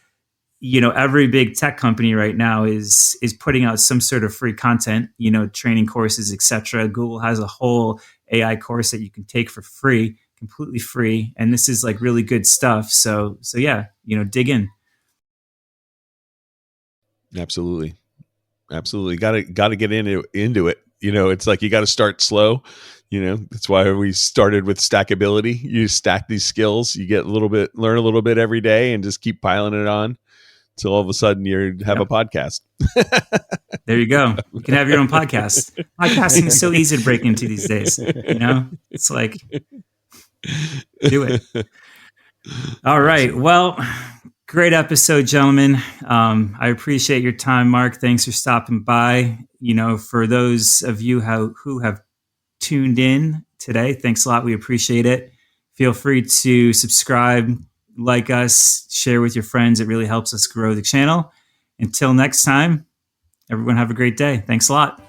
Speaker 1: every big tech company right now is putting out some sort of free content, training courses, etc. Google has a whole AI course that you can take for free, completely free, and this is like really good stuff. So yeah, dig in.
Speaker 3: Absolutely. Got to get into it. It's like you got to start slow. That's why we started with stackability. You stack these skills, you learn a little bit every day, and just keep piling it on. Till all of a sudden you have a podcast.
Speaker 1: There you go. You can have your own podcast. Podcasting is so easy to break into these days. It's like, do it. All right. Well, great episode, gentlemen. I appreciate your time, Mark. Thanks for stopping by. For those of you who have tuned in today, thanks a lot. We appreciate it. Feel free to subscribe, like us, share with your friends. It really helps us grow the channel. Until next time, everyone have a great day. Thanks a lot.